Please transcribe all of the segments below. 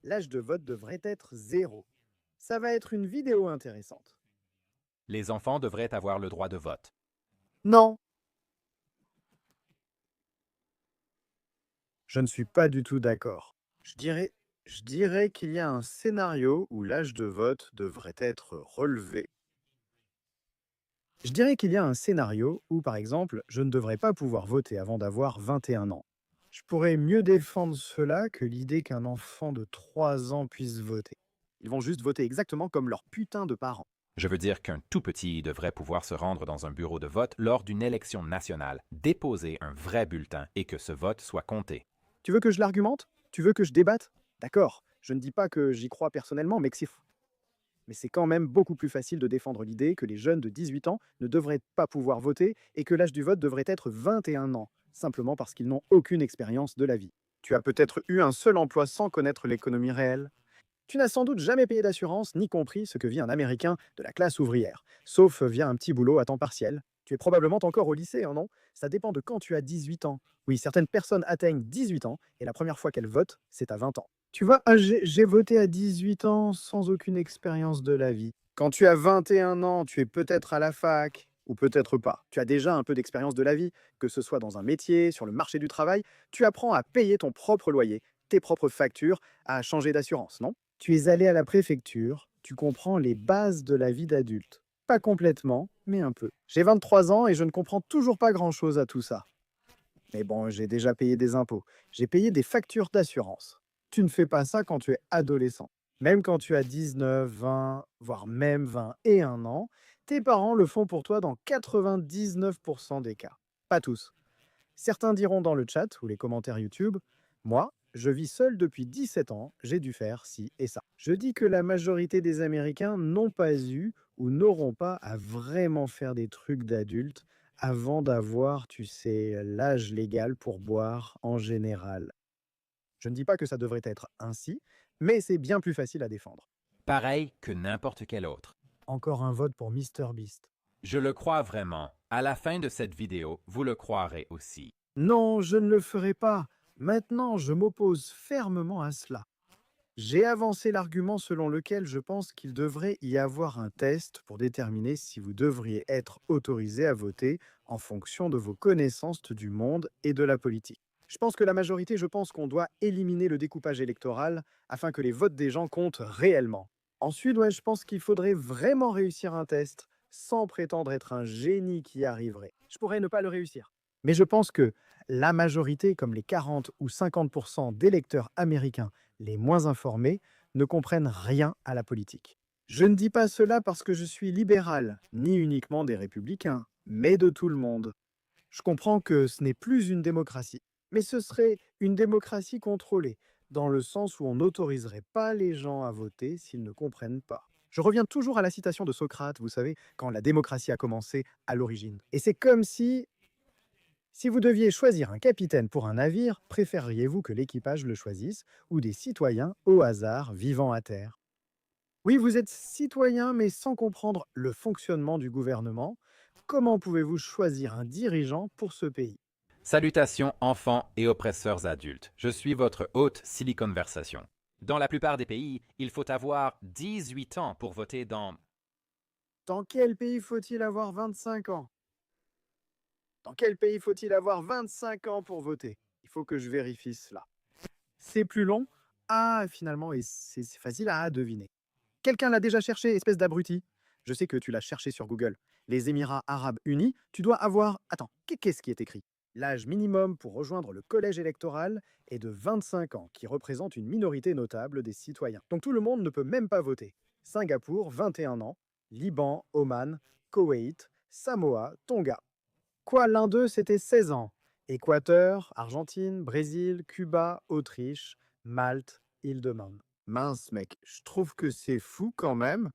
L'âge de vote devrait être 0. Ça va être une vidéo intéressante. Les enfants devraient avoir le droit de vote. Non, je ne suis pas du tout d'accord. Je dirais qu'il y a un scénario où l'âge de vote devrait être relevé. Je dirais qu'il y a un scénario où, par exemple, je ne devrais pas pouvoir voter avant d'avoir 21 ans. Je pourrais mieux défendre cela que l'idée qu'un enfant de 3 ans puisse voter. Ils vont juste voter exactement comme leurs putains de parents. Je veux dire qu'un tout petit devrait pouvoir se rendre dans un bureau de vote lors d'une élection nationale, déposer un vrai bulletin et que ce vote soit compté. Tu veux que je l'argumente? Tu veux que je débatte? D'accord, je ne dis pas que j'y crois personnellement, mais c'est quand même beaucoup plus facile de défendre l'idée que les jeunes de 18 ans ne devraient pas pouvoir voter et que l'âge du vote devrait être 21 ans, simplement parce qu'ils n'ont aucune expérience de la vie. Tu as peut-être eu un seul emploi sans connaître l'économie réelle. Tu n'as sans doute jamais payé d'assurance ni compris ce que vit un Américain de la classe ouvrière, sauf via un petit boulot à temps partiel. Tu es probablement encore au lycée, hein, non? Ça dépend de quand tu as 18 ans. Oui, certaines personnes atteignent 18 ans et la première fois qu'elles votent, c'est à 20 ans. Tu vois, j'ai voté à 18 ans sans aucune expérience de la vie. Quand tu as 21 ans, tu es peut-être à la fac, ou peut-être pas. Tu as déjà un peu d'expérience de la vie, que ce soit dans un métier, sur le marché du travail. Tu apprends à payer ton propre loyer, tes propres factures, à changer d'assurance, non? Tu es allé à la préfecture, tu comprends les bases de la vie d'adulte. Pas complètement, mais un peu. J'ai 23 ans et je ne comprends toujours pas grand-chose à tout ça. Mais bon, j'ai déjà payé des impôts. J'ai payé des factures d'assurance. Tu ne fais pas ça quand tu es adolescent. Même quand tu as 19, 20, voire même 21 ans, tes parents le font pour toi dans 99% des cas. Pas tous. Certains diront dans le chat ou les commentaires YouTube, moi, je vis seul depuis 17 ans, j'ai dû faire ci et ça. Je dis que la majorité des Américains n'ont pas eu ou n'auront pas à vraiment faire des trucs d'adultes avant d'avoir, tu sais, l'âge légal pour boire en général. Je ne dis pas que ça devrait être ainsi, mais c'est bien plus facile à défendre. Pareil que n'importe quel autre. Encore un vote pour MrBeast. Je le crois vraiment. À la fin de cette vidéo, vous le croirez aussi. Non, je ne le ferai pas. Maintenant, je m'oppose fermement à cela. J'ai avancé l'argument selon lequel je pense qu'il devrait y avoir un test pour déterminer si vous devriez être autorisé à voter en fonction de vos connaissances du monde et de la politique. Je pense que la majorité, je pense qu'on doit éliminer le découpage électoral afin que les votes des gens comptent réellement. Ensuite, ouais, je pense qu'il faudrait vraiment réussir un test sans prétendre être un génie qui y arriverait. Je pourrais ne pas le réussir. Mais je pense que la majorité, comme les 40 ou 50% d'électeurs américains les moins informés, ne comprennent rien à la politique. Je ne dis pas cela parce que je suis libéral, ni uniquement des républicains, mais de tout le monde. Je comprends que ce n'est plus une démocratie, mais ce serait une démocratie contrôlée, dans le sens où on n'autoriserait pas les gens à voter s'ils ne comprennent pas. Je reviens toujours à la citation de Socrate, vous savez, quand la démocratie a commencé à l'origine. Et c'est comme si vous deviez choisir un capitaine pour un navire, préféreriez-vous que l'équipage le choisisse ou des citoyens au hasard vivant à terre? Oui, vous êtes citoyen mais sans comprendre le fonctionnement du gouvernement. Comment pouvez-vous choisir un dirigeant pour ce pays? Salutations enfants et oppresseurs adultes. Je suis votre hôte Silicon Versation. Dans la plupart des pays, il faut avoir 18 ans pour voter dans... Dans quel pays faut-il avoir 25 ans? Dans quel pays faut-il avoir 25 ans pour voter? Il faut que je vérifie cela. C'est plus long? Ah, finalement, et c'est facile à deviner. Quelqu'un l'a déjà cherché, espèce d'abruti. Je sais que tu l'as cherché sur Google. Les Émirats arabes unis, tu dois avoir... Attends, qu'est-ce qui est écrit? L'âge minimum pour rejoindre le collège électoral est de 25 ans, qui représente une minorité notable des citoyens. Donc tout le monde ne peut même pas voter. Singapour, 21 ans. Liban, Oman, Koweït, Samoa, Tonga. Quoi, l'un d'eux, c'était 16 ans. Équateur, Argentine, Brésil, Cuba, Autriche, Malte, Île-de-Man. Mince, mec, je trouve que c'est fou quand même.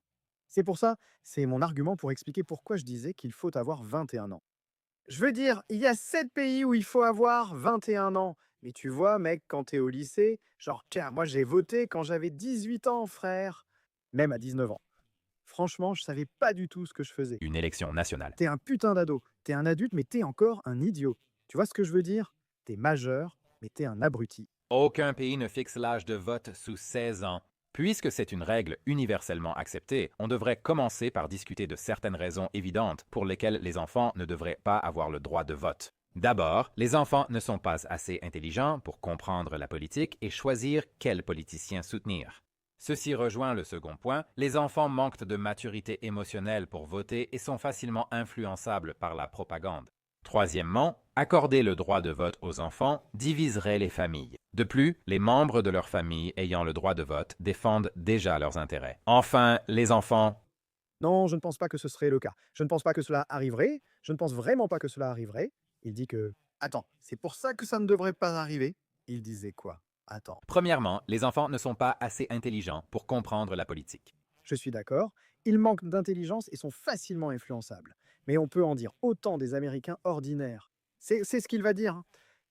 C'est pour ça, c'est mon argument pour expliquer pourquoi je disais qu'il faut avoir 21 ans. Je veux dire, il y a 7 pays où il faut avoir 21 ans. Mais tu vois, mec, quand t'es au lycée, genre, tiens, moi j'ai voté quand j'avais 18 ans, frère. Même à 19 ans. Franchement, je savais pas du tout ce que je faisais. Une élection nationale. T'es un putain d'ado. T'es un adulte, mais t'es encore un idiot. Tu vois ce que je veux dire? T'es majeur, mais t'es un abruti. Aucun pays ne fixe l'âge de vote sous 16 ans. Puisque c'est une règle universellement acceptée, on devrait commencer par discuter de certaines raisons évidentes pour lesquelles les enfants ne devraient pas avoir le droit de vote. D'abord, les enfants ne sont pas assez intelligents pour comprendre la politique et choisir quel politicien soutenir. Ceci rejoint le second point, les enfants manquent de maturité émotionnelle pour voter et sont facilement influençables par la propagande. Troisièmement, accorder le droit de vote aux enfants diviserait les familles. De plus, les membres de leur famille ayant le droit de vote défendent déjà leurs intérêts. Enfin, les enfants... Non, je ne pense pas que ce serait le cas. Je ne pense pas que cela arriverait. Je ne pense vraiment pas que cela arriverait. Il dit que... Attends, c'est pour ça que ça ne devrait pas arriver. Il disait quoi? Attends. Premièrement, les enfants ne sont pas assez intelligents pour comprendre la politique. Je suis d'accord. Ils manquent d'intelligence et sont facilement influençables. Mais on peut en dire autant des Américains ordinaires. C'est ce qu'il va dire, hein.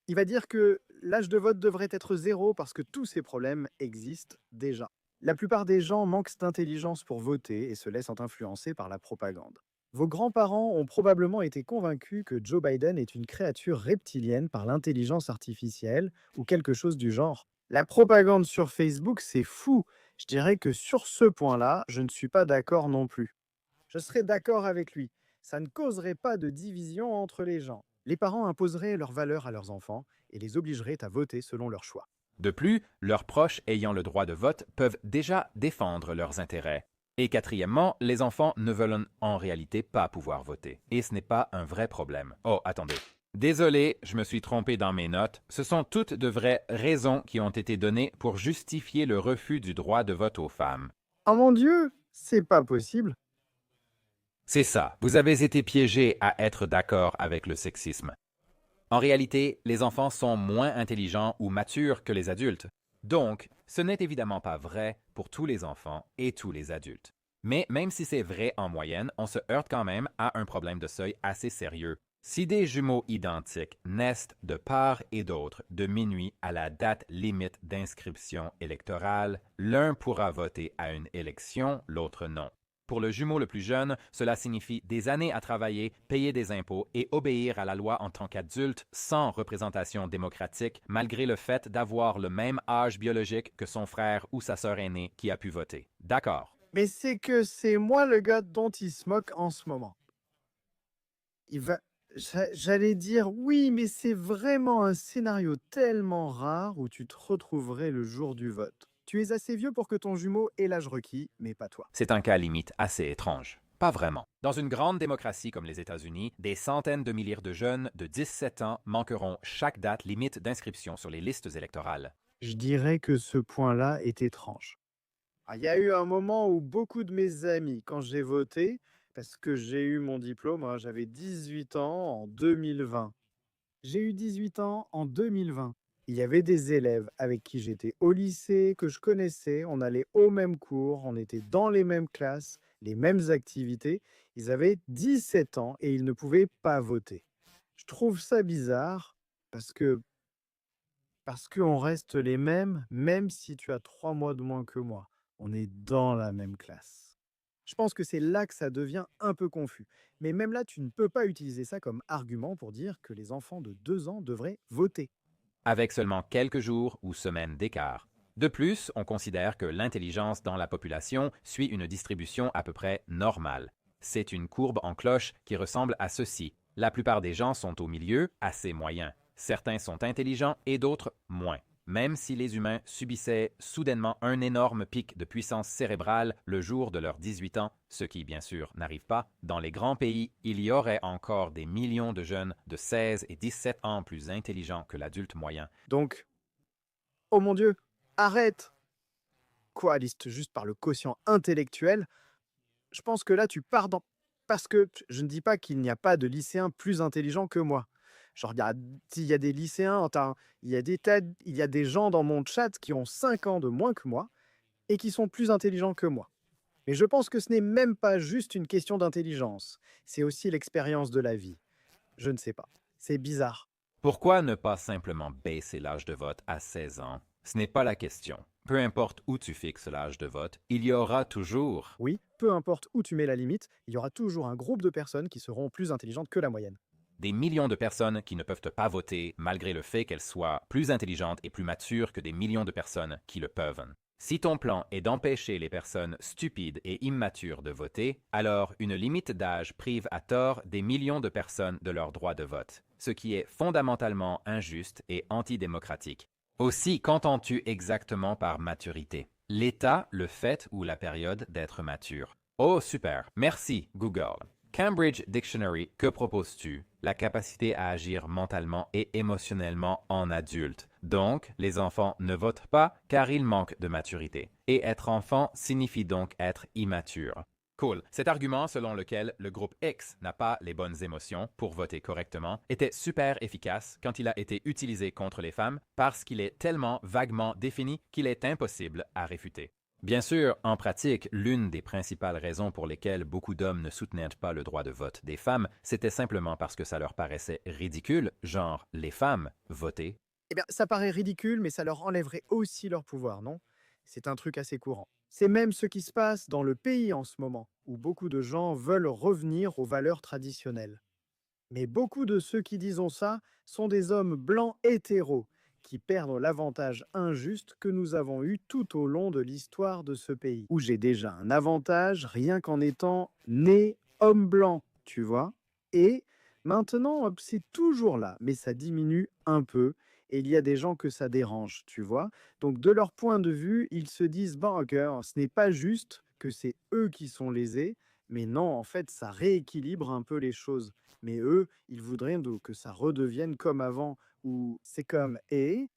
Il va dire que l'âge de vote devrait être 0 parce que tous ces problèmes existent déjà. La plupart des gens manquent d'intelligence pour voter et se laissent influencer par la propagande. Vos grands-parents ont probablement été convaincus que Joe Biden est une créature reptilienne par l'intelligence artificielle ou quelque chose du genre. La propagande sur Facebook, c'est fou. Je dirais que sur ce point-là, je ne suis pas d'accord non plus. Je serais d'accord avec lui. Ça ne causerait pas de division entre les gens. Les parents imposeraient leurs valeurs à leurs enfants et les obligeraient à voter selon leurs choix. De plus, leurs proches ayant le droit de vote peuvent déjà défendre leurs intérêts. Et quatrièmement, les enfants ne veulent en réalité pas pouvoir voter. Et ce n'est pas un vrai problème. Oh, attendez. Désolé, je me suis trompé dans mes notes. Ce sont toutes de vraies raisons qui ont été données pour justifier le refus du droit de vote aux femmes. Oh mon Dieu, c'est pas possible. C'est ça, vous avez été piégé à être d'accord avec le sexisme. En réalité, les enfants sont moins intelligents ou matures que les adultes. Donc, ce n'est évidemment pas vrai pour tous les enfants et tous les adultes. Mais même si c'est vrai en moyenne, on se heurte quand même à un problème de seuil assez sérieux. Si des jumeaux identiques naissent de part et d'autre de minuit à la date limite d'inscription électorale, l'un pourra voter à une élection, l'autre non. Pour le jumeau le plus jeune, cela signifie des années à travailler, payer des impôts et obéir à la loi en tant qu'adulte sans représentation démocratique, malgré le fait d'avoir le même âge biologique que son frère ou sa sœur aînée qui a pu voter. D'accord. Mais c'est que c'est moi le gars dont il se moque en ce moment. Il va... J'allais dire oui, mais c'est vraiment un scénario tellement rare où tu te retrouverais le jour du vote. Tu es assez vieux pour que ton jumeau ait l'âge requis, mais pas toi. C'est un cas limite assez étrange. Pas vraiment. Dans une grande démocratie comme les États-Unis, des centaines de milliers de jeunes de 17 ans manqueront chaque date limite d'inscription sur les listes électorales. Je dirais que ce point-là est étrange. Il y a eu un moment où beaucoup de mes amis, quand j'ai voté, parce que j'ai eu mon diplôme, hein, j'avais 18 ans en 2020. J'ai eu 18 ans en 2020. Il y avait des élèves avec qui j'étais au lycée, que je connaissais, on allait au même cours, on était dans les mêmes classes, les mêmes activités. Ils avaient 17 ans et ils ne pouvaient pas voter. Je trouve ça bizarre parce qu'on reste les mêmes, même si tu as 3 mois de moins que moi. On est dans la même classe. Je pense que c'est là que ça devient un peu confus. Mais même là, tu ne peux pas utiliser ça comme argument pour dire que les enfants de 2 ans devraient voter. Avec seulement quelques jours ou semaines d'écart. De plus, on considère que l'intelligence dans la population suit une distribution à peu près normale. C'est une courbe en cloche qui ressemble à ceci. La plupart des gens sont au milieu, assez moyens. Certains sont intelligents et d'autres moins. Même si les humains subissaient soudainement un énorme pic de puissance cérébrale le jour de leurs 18 ans, ce qui bien sûr n'arrive pas, dans les grands pays, il y aurait encore des millions de jeunes de 16 et 17 ans plus intelligents que l'adulte moyen. Donc, oh mon Dieu, arrête! Quoi, liste juste par le quotient intellectuel? Je pense que là, tu pars dans... Parce que je ne dis pas qu'il n'y a pas de lycéens plus intelligents que moi. Genre, s'il y a des lycéens, il y a des gens dans mon chat qui ont 5 ans de moins que moi et qui sont plus intelligents que moi. Mais je pense que ce n'est même pas juste une question d'intelligence. C'est aussi l'expérience de la vie. Je ne sais pas. C'est bizarre. Pourquoi ne pas simplement baisser l'âge de vote à 16 ans? Ce n'est pas la question. Peu importe où tu fixes l'âge de vote, il y aura toujours... Oui, peu importe où tu mets la limite, il y aura toujours un groupe de personnes qui seront plus intelligentes que la moyenne. Des millions de personnes qui ne peuvent pas voter malgré le fait qu'elles soient plus intelligentes et plus matures que des millions de personnes qui le peuvent. Si ton plan est d'empêcher les personnes stupides et immatures de voter, alors une limite d'âge prive à tort des millions de personnes de leur droit de vote, ce qui est fondamentalement injuste et antidémocratique. Aussi, qu'entends-tu exactement par maturité? L'état, le fait ou la période d'être mature? Oh, super. Merci, Google. Cambridge Dictionary, que proposes-tu? La capacité à agir mentalement et émotionnellement en adulte. Donc, les enfants ne votent pas car ils manquent de maturité. Et être enfant signifie donc être immature. Cool. Cet argument selon lequel le groupe X n'a pas les bonnes émotions pour voter correctement était super efficace quand il a été utilisé contre les femmes parce qu'il est tellement vaguement défini qu'il est impossible à réfuter. Bien sûr, en pratique, l'une des principales raisons pour lesquelles beaucoup d'hommes ne soutenaient pas le droit de vote des femmes, c'était simplement parce que ça leur paraissait ridicule, genre les femmes voter. Eh bien, ça paraît ridicule, mais ça leur enlèverait aussi leur pouvoir, non? C'est un truc assez courant. C'est même ce qui se passe dans le pays en ce moment, où beaucoup de gens veulent revenir aux valeurs traditionnelles. Mais beaucoup de ceux qui disent ça sont des hommes blancs hétéros qui perdent l'avantage injuste que nous avons eu tout au long de l'histoire de ce pays, où j'ai déjà un avantage rien qu'en étant né homme blanc, tu vois. Et maintenant, hop, c'est toujours là, mais ça diminue un peu. Et il y a des gens que ça dérange, tu vois. Donc, de leur point de vue, ils se disent, bon, ok, ce n'est pas juste que c'est eux qui sont lésés, mais non, en fait, ça rééquilibre un peu les choses. Mais eux, ils voudraient que ça redevienne comme avant, où c'est comme et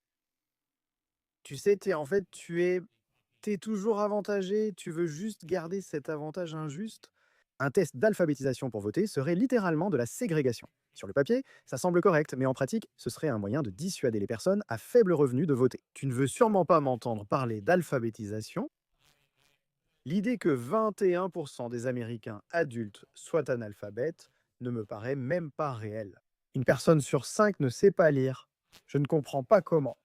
tu sais, tu es toujours avantagé, tu veux juste garder cet avantage injuste. Un test d'alphabétisation pour voter serait littéralement de la ségrégation. Sur le papier, ça semble correct, mais en pratique, ce serait un moyen de dissuader les personnes à faible revenu de voter. Tu ne veux sûrement pas m'entendre parler d'alphabétisation. L'idée que 21% des Américains adultes soient analphabètes ne me paraît même pas réelle. Une personne sur 5 ne sait pas lire. Je ne comprends pas comment.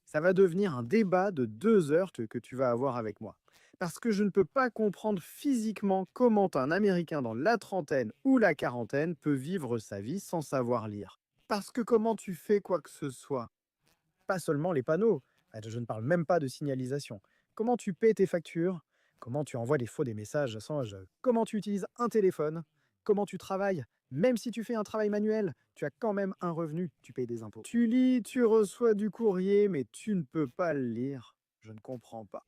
Ça va devenir un débat de 2 heures que tu vas avoir avec moi. Parce que je ne peux pas comprendre physiquement comment un Américain dans la trentaine ou la quarantaine peut vivre sa vie sans savoir lire. Parce que comment tu fais quoi que ce soit? Pas seulement les panneaux. Je ne parle même pas de signalisation. Comment tu paies tes factures? Comment tu envoies des messages sans comment tu utilises un téléphone? Comment tu travailles? Même si tu fais un travail manuel, tu as quand même un revenu, tu payes des impôts. Tu lis, tu reçois du courrier, mais tu ne peux pas le lire. Je ne comprends pas.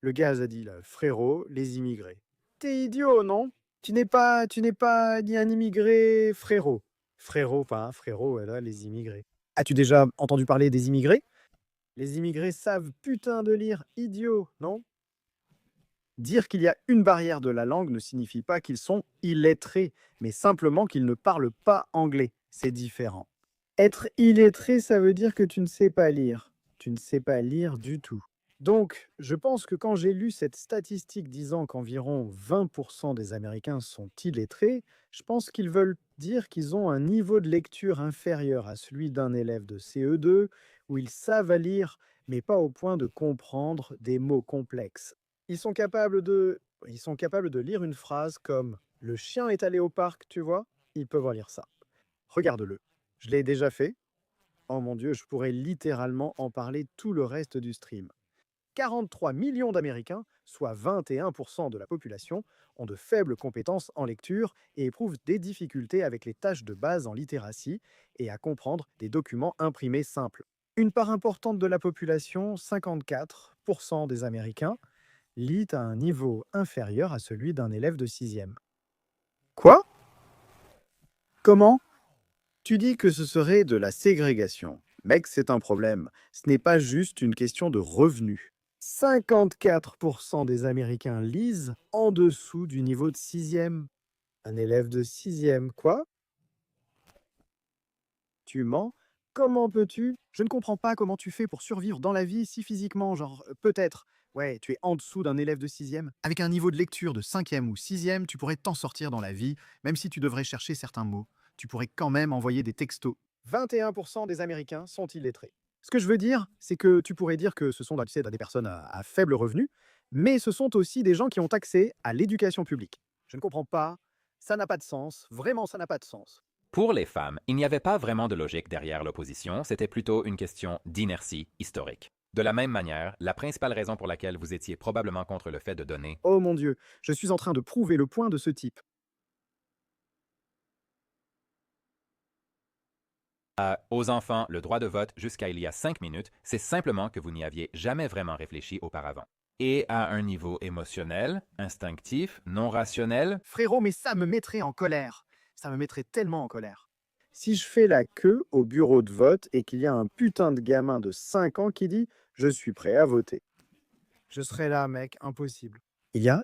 Le gaz a dit là, frérot, les immigrés. T'es idiot, non? Tu n'es pas ni un immigré frérot. Frérot, pas un frérot, là, les immigrés. As-tu déjà entendu parler des immigrés? Les immigrés savent putain de lire, idiot, non? Dire qu'il y a une barrière de la langue ne signifie pas qu'ils sont illettrés, mais simplement qu'ils ne parlent pas anglais. C'est différent. Être illettré, ça veut dire que tu ne sais pas lire. Tu ne sais pas lire du tout. Donc, je pense que quand j'ai lu cette statistique disant qu'environ 20% des Américains sont illettrés, je pense qu'ils veulent dire qu'ils ont un niveau de lecture inférieur à celui d'un élève de CE2, où ils savent lire, mais pas au point de comprendre des mots complexes. Ils sont capables de, ils sont capables de lire une phrase comme «Le chien est allé au parc», tu vois? Ils peuvent lire ça. Regarde-le. Je l'ai déjà fait. Oh mon Dieu, je pourrais littéralement en parler tout le reste du stream. 43 millions d'Américains, soit 21% de la population, ont de faibles compétences en lecture et éprouvent des difficultés avec les tâches de base en littératie et à comprendre des documents imprimés simples. Une part importante de la population, 54% des Américains, lit à un niveau inférieur à celui d'un élève de sixième. Quoi? Comment? Tu dis que ce serait de la ségrégation. Mec, c'est un problème. Ce n'est pas juste une question de revenus. 54% des Américains lisent en dessous du niveau de sixième. Un élève de sixième, quoi? Tu mens? Comment peux-tu? Je ne comprends pas comment tu fais pour survivre dans la vie si physiquement, genre, peut-être. Ouais, tu es en dessous d'un élève de sixième. Avec un niveau de lecture de cinquième ou sixième, tu pourrais t'en sortir dans la vie, même si tu devrais chercher certains mots. Tu pourrais quand même envoyer des textos. 21% des Américains sont illettrés. Ce que je veux dire, c'est que tu pourrais dire que ce sont tu sais, des personnes à faible revenu, mais ce sont aussi des gens qui ont accès à l'éducation publique. Je ne comprends pas, ça n'a pas de sens, vraiment ça n'a pas de sens. Pour les femmes, il n'y avait pas vraiment de logique derrière l'opposition, c'était plutôt une question d'inertie historique. De la même manière, la principale raison pour laquelle vous étiez probablement contre le fait de donner Oh mon Dieu, je suis en train de prouver le point de ce type. aux enfants le droit de vote jusqu'à il y a 5 minutes, c'est simplement que vous n'y aviez jamais vraiment réfléchi auparavant. Et à un niveau émotionnel, instinctif, non rationnel, Frérot, mais ça me mettrait en colère. Ça me mettrait tellement en colère. Si je fais la queue au bureau de vote et qu'il y a un putain de gamin de 5 ans qui dit «Je suis prêt à voter», je serai là, mec, impossible. Je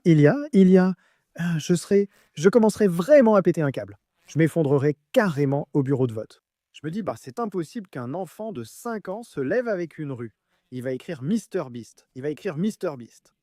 serai, je commencerai vraiment à péter un câble. Je m'effondrerai carrément au bureau de vote. Je me dis, bah, c'est impossible qu'un enfant de 5 ans se lève avec une rue. Il va écrire Mister Beast. Il va écrire Mister Beast.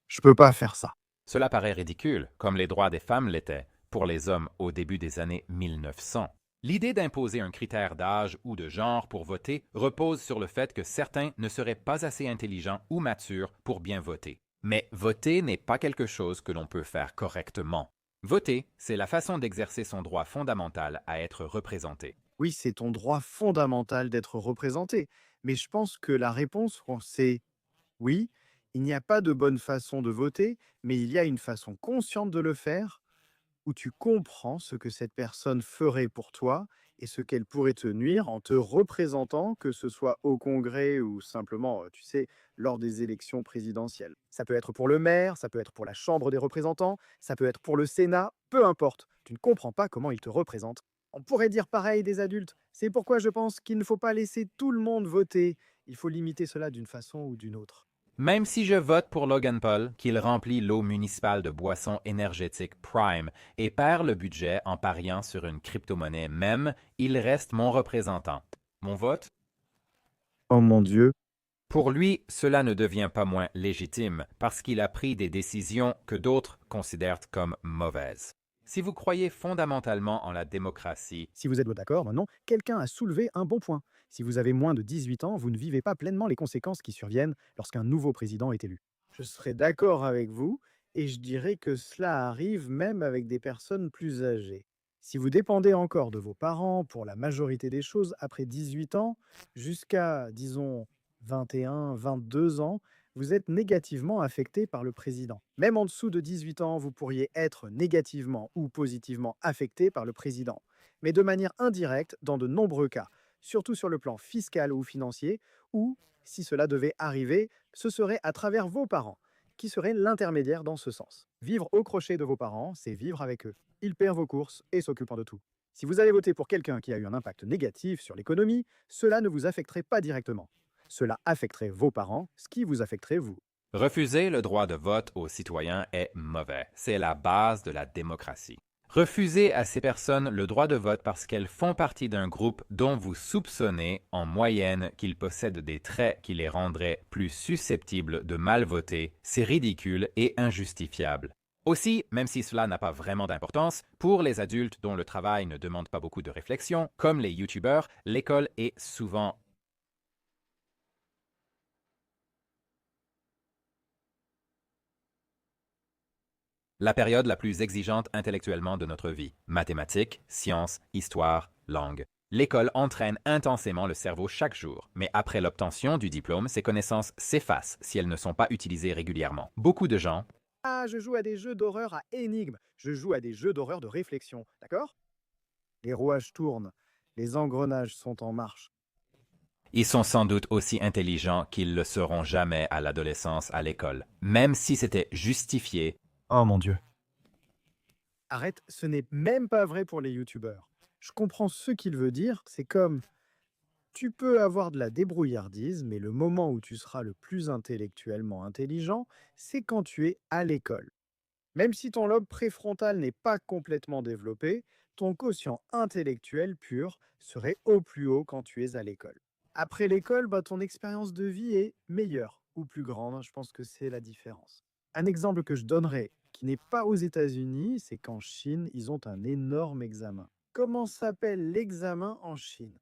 Je peux pas faire ça. cela paraît ridicule, comme les droits des femmes l'étaient pour les hommes au début des années 1900. L'idée d'imposer un critère d'âge ou de genre pour voter repose sur le fait que certains ne seraient pas assez intelligents ou matures pour bien voter. Mais voter n'est pas quelque chose que l'on peut faire correctement. Voter, c'est la façon d'exercer son droit fondamental à être représenté. Oui, c'est ton droit fondamental d'être représenté. Mais je pense que la réponse, c'est oui, il n'y a pas de bonne façon de voter, mais il y a une façon consciente de le faire où tu comprends ce que cette personne ferait pour toi et ce qu'elle pourrait te nuire en te représentant, que ce soit au Congrès ou simplement, tu sais, lors des élections présidentielles. Ça peut être pour le maire, ça peut être pour la Chambre des représentants, ça peut être pour le Sénat, peu importe. Tu ne comprends pas comment ils te représentent. On pourrait dire pareil des adultes. C'est pourquoi je pense qu'il ne faut pas laisser tout le monde voter. Il faut limiter cela d'une façon ou d'une autre. Même si je vote pour Logan Paul, qu'il remplit l'eau municipale de boissons énergétiques Prime et perd le budget en pariant sur une crypto-monnaie même, il reste mon représentant. Mon vote? Oh mon Dieu. Pour lui, cela ne devient pas moins légitime parce qu'il a pris des décisions que d'autres considèrent comme mauvaises. Si vous croyez fondamentalement en la démocratie, Si vous êtes d'accord, maintenant, quelqu'un a soulevé un bon point. Si vous avez moins de 18 ans, vous ne vivez pas pleinement les conséquences qui surviennent lorsqu'un nouveau président est élu. Je serais d'accord avec vous et je dirais que cela arrive même avec des personnes plus âgées. Si vous dépendez encore de vos parents pour la majorité des choses après 18 ans, jusqu'à, disons, 21, 22 ans, vous êtes négativement affecté par le président. Même en dessous de 18 ans, vous pourriez être négativement ou positivement affecté par le président, mais de manière indirecte dans de nombreux cas, surtout sur le plan fiscal ou financier, ou, si cela devait arriver, ce serait à travers vos parents, qui seraient l'intermédiaire dans ce sens. Vivre au crochet de vos parents, c'est vivre avec eux. Ils paient vos courses et s'occupent de tout. Si vous allez voter pour quelqu'un qui a eu un impact négatif sur l'économie, cela ne vous affecterait pas directement. Cela affecterait vos parents, ce qui vous affecterait vous. refuser le droit de vote aux citoyens est mauvais. C'est la base de la démocratie. Refuser à ces personnes le droit de vote parce qu'elles font partie d'un groupe dont vous soupçonnez en moyenne qu'ils possèdent des traits qui les rendraient plus susceptibles de mal voter, c'est ridicule et injustifiable. Aussi, même si cela n'a pas vraiment d'importance, pour les adultes dont le travail ne demande pas beaucoup de réflexion, comme les YouTubeurs, l'école est souvent la période la plus exigeante intellectuellement de notre vie. Mathématiques, sciences, histoire, langue. L'école entraîne intensément le cerveau chaque jour, mais après l'obtention du diplôme, ces connaissances s'effacent si elles ne sont pas utilisées régulièrement. Beaucoup de gens, Ah, je joue à des jeux d'horreur à énigmes. Je joue à des jeux d'horreur de réflexion, d'accord? Les rouages tournent, les engrenages sont en marche. ils sont sans doute aussi intelligents qu'ils le seront jamais à l'adolescence à l'école, même si c'était justifié. Oh mon Dieu. Arrête, ce n'est même pas vrai pour les youtubeurs. Je comprends ce qu'il veut dire, c'est comme tu peux avoir de la débrouillardise, mais le moment où tu seras le plus intellectuellement intelligent, c'est quand tu es à l'école. Même si ton lobe préfrontal n'est pas complètement développé, ton quotient intellectuel pur serait au plus haut quand tu es à l'école. Après l'école, bah, ton expérience de vie est meilleure ou plus grande, je pense que c'est la différence. Un exemple que je donnerais, qui n'est pas aux États-Unis, c'est qu'en Chine, ils ont un énorme examen. Comment s'appelle l'examen en Chine?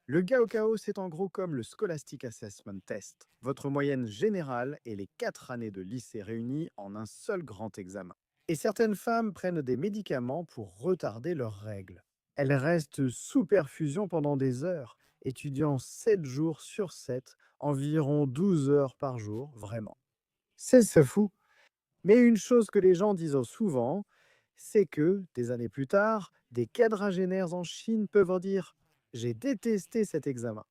Le Gaokao, c'est en gros comme le Scholastic Assessment Test, votre moyenne générale et les 4 années de lycée réunies en un seul grand examen. Et certaines femmes prennent des médicaments pour retarder leurs règles. Elles restent sous perfusion pendant des heures, étudiant 7 jours sur 7, environ 12 heures par jour, vraiment. C'est fou. Mais une chose que les gens disent souvent, c'est que, des années plus tard, des quadragénaires en Chine peuvent en dire: «J'ai détesté cet examen,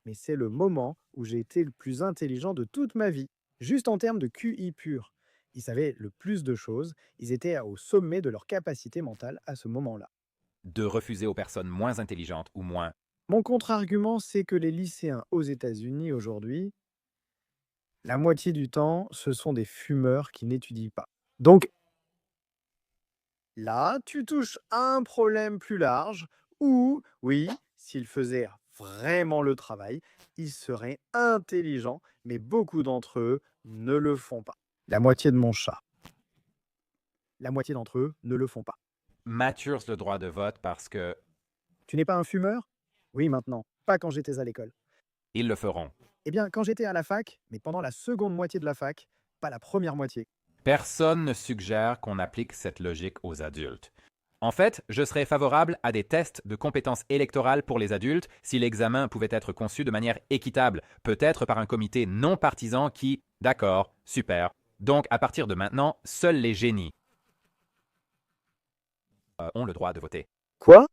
mais c'est le moment où j'ai été le plus intelligent de toute ma vie», juste en termes de QI pur. Ils savaient le plus de choses, ils étaient au sommet de leur capacité mentale à ce moment-là. De refuser aux personnes moins intelligentes ou moins. Mon contre-argument, c'est que les lycéens aux États-Unis aujourd'hui, la moitié du temps, ce sont des fumeurs qui n'étudient pas. Donc, là, tu touches à un problème plus large où, oui, s'ils faisaient vraiment le travail, ils seraient intelligents, mais beaucoup d'entre eux ne le font pas. La moitié de mon chat. La moitié d'entre eux ne le font pas. Matures le droit de vote parce que Tu n'es pas un fumeur? Oui, maintenant. Pas quand j'étais à l'école. ils le feront. Eh bien, quand j'étais à la fac, mais pendant la seconde moitié de la fac, pas la première moitié. Personne ne suggère qu'on applique cette logique aux adultes. En fait, je serais favorable à des tests de compétences électorales pour les adultes si l'examen pouvait être conçu de manière équitable, peut-être par un comité non partisan qui, d'accord, super. Donc, à partir de maintenant, seuls les génies ont le droit de voter. Quoi?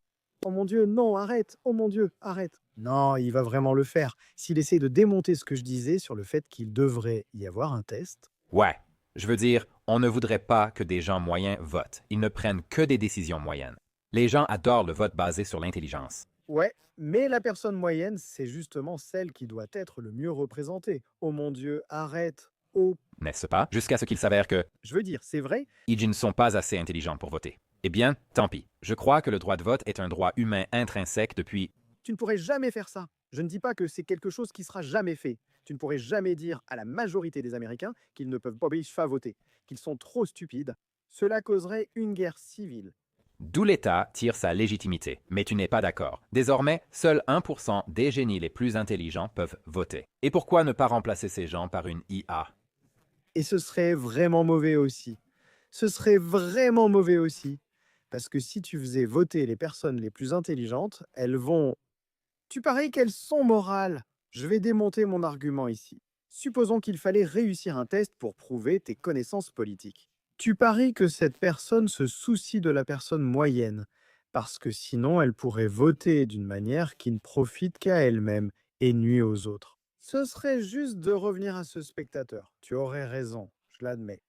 Oh mon Dieu, non, arrête. Oh mon Dieu, arrête. Non, il va vraiment le faire. S'il essaie de démonter ce que je disais sur le fait qu'il devrait y avoir un test. Ouais, je veux dire, on ne voudrait pas que des gens moyens votent. Ils ne prennent que des décisions moyennes. Les gens adorent le vote basé sur l'intelligence. Ouais, mais la personne moyenne, c'est justement celle qui doit être le mieux représentée. Oh mon Dieu, arrête. Oh, N'est-ce pas? Jusqu'à ce qu'il s'avère que je veux dire, c'est vrai. ils ne sont pas assez intelligents pour voter. Eh bien, tant pis. Je crois que le droit de vote est un droit humain intrinsèque depuis... Tu ne pourrais jamais faire ça. Je ne dis pas que c'est quelque chose qui sera jamais fait. Tu ne pourrais jamais dire à la majorité des Américains qu'ils ne peuvent pas voter, qu'ils sont trop stupides. Cela causerait une guerre civile. D'où l'État tire sa légitimité. Mais tu n'es pas d'accord. Désormais, seuls 1% des génies les plus intelligents peuvent voter. Et pourquoi ne pas remplacer ces gens par une IA? Et ce serait vraiment mauvais aussi. Ce serait vraiment mauvais aussi. Parce que si tu faisais voter les personnes les plus intelligentes, elles vont... Tu paries qu'elles sont morales. Je vais démonter mon argument ici. Supposons qu'il fallait réussir un test pour prouver tes connaissances politiques. Tu paries que cette personne se soucie de la personne moyenne, parce que sinon elle pourrait voter d'une manière qui ne profite qu'à elle-même et nuit aux autres. Ce serait juste de revenir à ce spectateur. Tu aurais raison, je l'admets.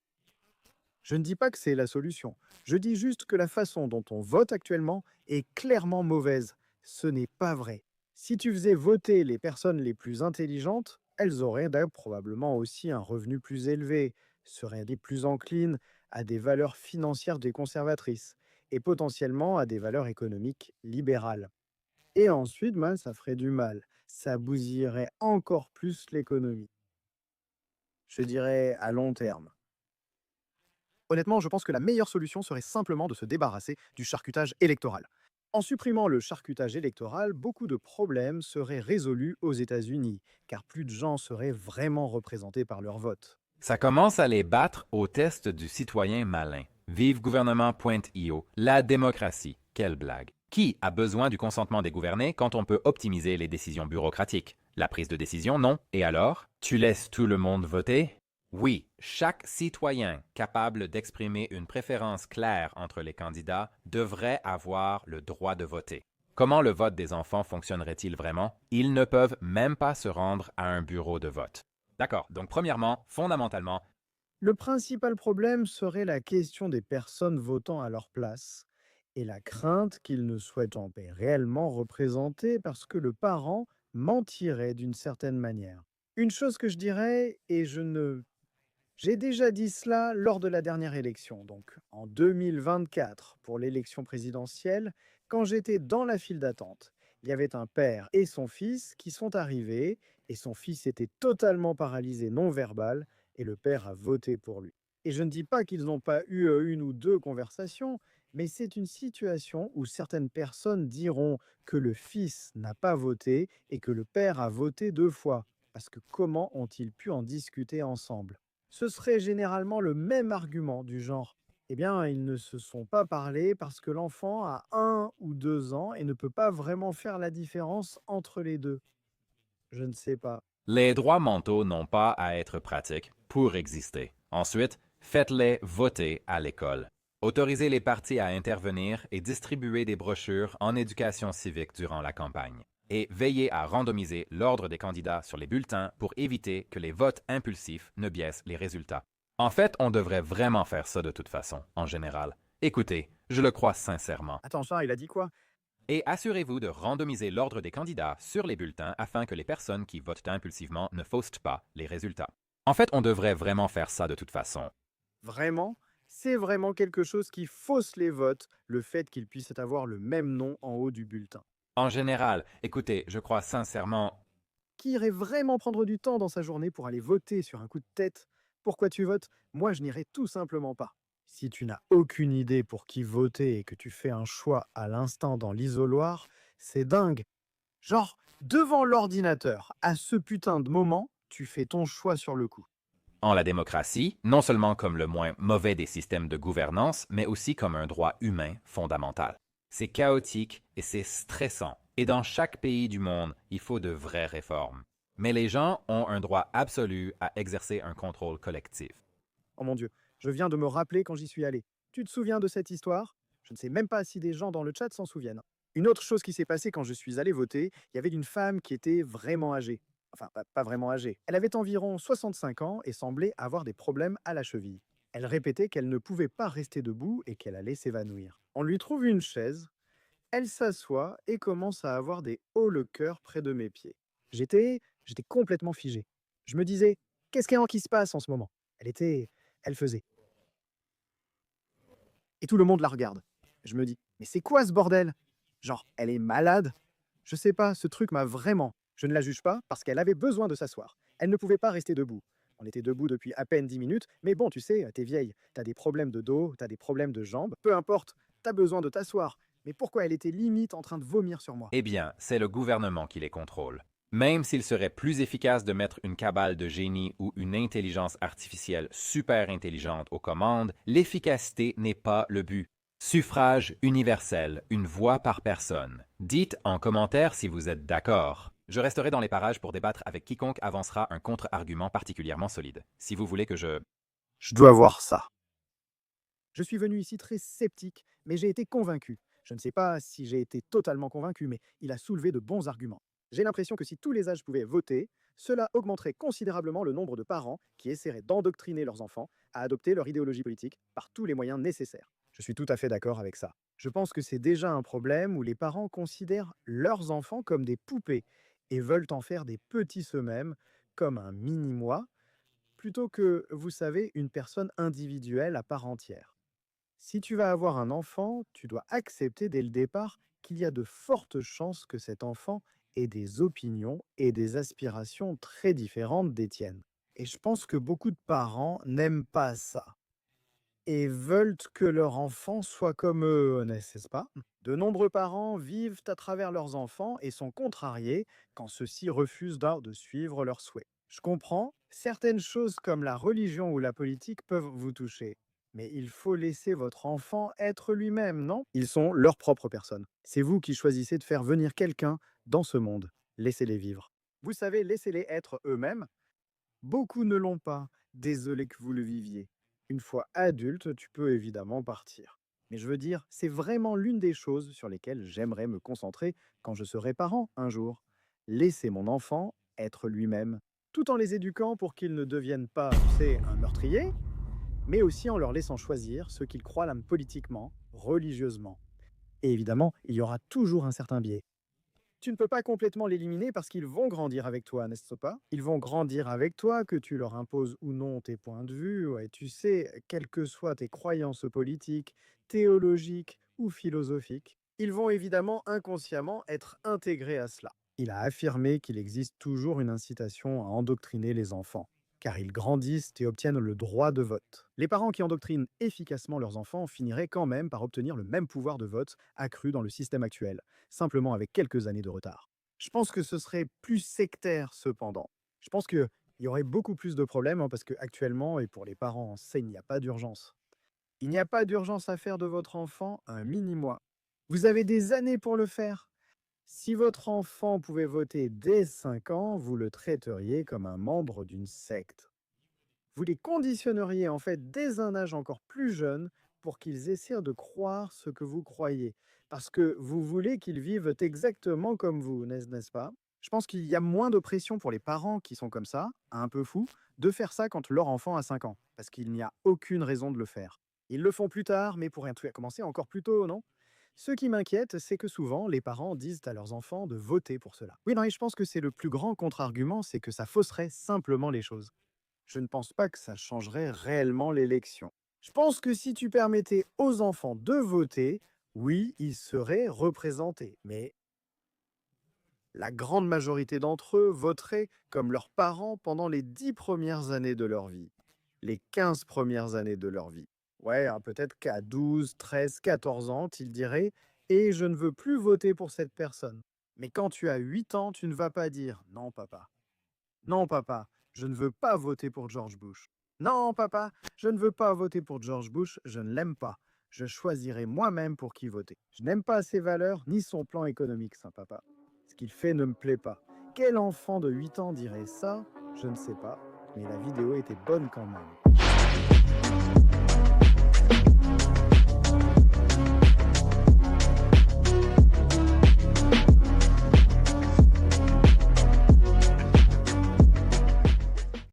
Je ne dis pas que c'est la solution. Je dis juste que la façon dont on vote actuellement est clairement mauvaise. Ce n'est pas vrai. Si tu faisais voter les personnes les plus intelligentes, elles auraient d'ailleurs probablement aussi un revenu plus élevé, seraient des plus enclines à des valeurs financières des conservatrices et potentiellement à des valeurs économiques libérales. Et ensuite, ben, ça ferait du mal. Ça bousillerait encore plus l'économie. Je dirais à long terme. Honnêtement, je pense que la meilleure solution serait simplement de se débarrasser du charcutage électoral. En supprimant le charcutage électoral, beaucoup de problèmes seraient résolus aux États-Unis, car plus de gens seraient vraiment représentés par leur vote. Ça commence à les battre au test du citoyen malin. Vive gouvernement.io. La démocratie. Quelle blague. Qui a besoin du consentement des gouvernés quand on peut optimiser les décisions bureaucratiques? La prise de décision, non. Et alors? Tu laisses tout le monde voter? Oui, chaque citoyen capable d'exprimer une préférence claire entre les candidats devrait avoir le droit de voter. Comment le vote des enfants fonctionnerait-il vraiment? Ils ne peuvent même pas se rendre à un bureau de vote. D'accord, donc premièrement, fondamentalement, Le principal problème serait la question des personnes votant à leur place et la crainte qu'ils ne soient réellement représentés parce que le parent mentirait d'une certaine manière. Une chose que je dirais, et je ne j'ai déjà dit cela lors de la dernière élection, donc en 2024 pour l'élection présidentielle, quand j'étais dans la file d'attente. Il y avait un père et son fils qui sont arrivés et son fils était totalement paralysé non-verbal et le père a voté pour lui. Et je ne dis pas qu'ils n'ont pas eu une ou deux conversations, mais c'est une situation où certaines personnes diront que le fils n'a pas voté et que le père a voté deux fois. Parce que comment ont-ils pu en discuter ensemble? Ce serait généralement le même argument du genre: Eh bien, ils ne se sont pas parlé parce que l'enfant a 1 ou 2 ans et ne peut pas vraiment faire la différence entre les deux. Je ne sais pas. Les droits mentaux n'ont pas à être pratiques pour exister. Ensuite, faites-les voter à l'école. Autorisez les partis à intervenir et distribuer des brochures en éducation civique durant la campagne. Et veillez à randomiser l'ordre des candidats sur les bulletins pour éviter que les votes impulsifs ne biaisent les résultats. En fait, on devrait vraiment faire ça de toute façon, en général. Écoutez, je le crois sincèrement. Attends, Charles, il a dit quoi? Et assurez-vous de randomiser l'ordre des candidats sur les bulletins afin que les personnes qui votent impulsivement ne faussent pas les résultats. En fait, on devrait vraiment faire ça de toute façon. Vraiment? C'est vraiment quelque chose qui fausse les votes, le fait qu'ils puissent avoir le même nom en haut du bulletin. En général, écoutez, je crois sincèrement. Qui irait vraiment prendre du temps dans sa journée pour aller voter sur un coup de tête? Pourquoi tu votes? Moi, je n'irai tout simplement pas. Si tu n'as aucune idée pour qui voter et que tu fais un choix à l'instant dans l'isoloir, c'est dingue. Genre, devant l'ordinateur, à ce putain de moment, tu fais ton choix sur le coup. En la démocratie, non seulement comme le moins mauvais des systèmes de gouvernance, mais aussi comme un droit humain fondamental. C'est chaotique et c'est stressant. Et dans chaque pays du monde, il faut de vraies réformes. Mais les gens ont un droit absolu à exercer un contrôle collectif. Oh mon Dieu, je viens de me rappeler quand j'y suis allé. Tu te souviens de cette histoire? Je ne sais même pas si des gens dans le chat s'en souviennent. Une autre chose qui s'est passée quand je suis allé voter, il y avait une femme qui était vraiment âgée. Enfin, pas vraiment âgée. Elle avait environ 65 ans et semblait avoir des problèmes à la cheville. Elle répétait qu'elle ne pouvait pas rester debout et qu'elle allait s'évanouir. On lui trouve une chaise, elle s'assoit et commence à avoir des hauts le cœur près de mes pieds. J'étais complètement figé. Je me disais, qui se passe en ce moment? Elle faisait. Et tout le monde la regarde. Je me dis, mais c'est quoi ce bordel? Genre, elle est malade? Je sais pas, ce truc m'a vraiment. Je ne la juge pas parce qu'elle avait besoin de s'asseoir. Elle ne pouvait pas rester debout. On était debout depuis à peine 10 minutes, mais bon, tu sais, t'es vieille, t'as des problèmes de dos, t'as des problèmes de jambes, peu importe, t'as besoin de t'asseoir. Mais pourquoi elle était limite en train de vomir sur moi? Eh bien, c'est le gouvernement qui les contrôle. Même s'il serait plus efficace de mettre une cabale de génie ou une intelligence artificielle super intelligente aux commandes, l'efficacité n'est pas le but. Suffrage universel, une voix par personne. Dites en commentaire si vous êtes d'accord. Je resterai dans les parages pour débattre avec quiconque avancera un contre-argument particulièrement solide. Si vous voulez que je... Je dois voir ça. Je suis venu ici très sceptique, mais j'ai été convaincu. Je ne sais pas si j'ai été totalement convaincu, mais il a soulevé de bons arguments. J'ai l'impression que si tous les âges pouvaient voter, cela augmenterait considérablement le nombre de parents qui essaieraient d'endoctriner leurs enfants à adopter leur idéologie politique par tous les moyens nécessaires. Je suis tout à fait d'accord avec ça. Je pense que c'est déjà un problème où les parents considèrent leurs enfants comme des poupées et veulent en faire des petits eux-mêmes, comme un mini-moi, plutôt que, vous savez, une personne individuelle à part entière. Si tu vas avoir un enfant, tu dois accepter dès le départ qu'il y a de fortes chances que cet enfant ait des opinions et des aspirations très différentes des tiennes. Et je pense que beaucoup de parents n'aiment pas ça et veulent que leur enfant soit comme eux, n'est-ce pas? De nombreux parents vivent à travers leurs enfants et sont contrariés quand ceux-ci refusent de suivre leurs souhaits. Je comprends, certaines choses comme la religion ou la politique peuvent vous toucher. Mais il faut laisser votre enfant être lui-même, non? Ils sont leur propre personne. C'est vous qui choisissez de faire venir quelqu'un dans ce monde. Laissez-les vivre. Vous savez, laissez-les être eux-mêmes. Beaucoup ne l'ont pas. Désolé que vous le viviez. Une fois adulte, tu peux évidemment partir. Mais je veux dire, c'est vraiment l'une des choses sur lesquelles j'aimerais me concentrer quand je serai parent un jour. Laisser mon enfant être lui-même, tout en les éduquant pour qu'ils ne deviennent pas, tu sais, un meurtrier, mais aussi en leur laissant choisir ce qu'ils croient l'âme politiquement, religieusement. Et évidemment, il y aura toujours un certain biais. Tu ne peux pas complètement l'éliminer parce qu'ils vont grandir avec toi, n'est-ce pas? Ils vont grandir avec toi, que tu leur imposes ou non tes points de vue, ouais, tu sais, quelles que soient tes croyances politiques, théologiques ou philosophiques, ils vont évidemment inconsciemment être intégrés à cela. Il a affirmé qu'il existe toujours une incitation à endoctriner les enfants, car ils grandissent et obtiennent le droit de vote. Les parents qui endoctrinent efficacement leurs enfants finiraient quand même par obtenir le même pouvoir de vote accru dans le système actuel, simplement avec quelques années de retard. Je pense que ce serait plus sectaire cependant. Je pense qu'il y aurait beaucoup plus de problèmes, hein, parce qu'actuellement, et pour les parents, il n'y a pas d'urgence. Il n'y a pas d'urgence à faire de votre enfant un mini-mois. Vous avez des années pour le faire. Si votre enfant pouvait voter dès 5 ans, vous le traiteriez comme un membre d'une secte. Vous les conditionneriez en fait dès un âge encore plus jeune pour qu'ils essaient de croire ce que vous croyez. Parce que vous voulez qu'ils vivent exactement comme vous, n'est-ce pas? Je pense qu'il y a moins de pression pour les parents qui sont comme ça, un peu fous, de faire ça quand leur enfant a 5 ans. Parce qu'il n'y a aucune raison de le faire. Ils le font plus tard, mais pour commencer encore plus tôt, non? Ce qui m'inquiète, c'est que souvent, les parents disent à leurs enfants de voter pour cela. Oui, non, et je pense que c'est le plus grand contre-argument, c'est que ça fausserait simplement les choses. Je ne pense pas que ça changerait réellement l'élection. Je pense que si tu permettais aux enfants de voter, oui, ils seraient représentés. Mais la grande majorité d'entre eux voteraient comme leurs parents pendant les 10 premières années de leur vie, les 15 premières années de leur vie. Ouais, hein, peut-être qu'à 12, 13, 14 ans, ils diraient «Et je ne veux plus voter pour cette personne». Mais quand tu as 8 ans, tu ne vas pas dire «Non, papa, non, papa, je ne veux pas voter pour George Bush. Non, papa, je ne veux pas voter pour George Bush, je ne l'aime pas. Je choisirai moi-même pour qui voter. Je n'aime pas ses valeurs ni son plan économique, ça, papa. Ce qu'il fait ne me plaît pas. Quel enfant de 8 ans dirait ça? Je ne sais pas, mais la vidéo était bonne quand même.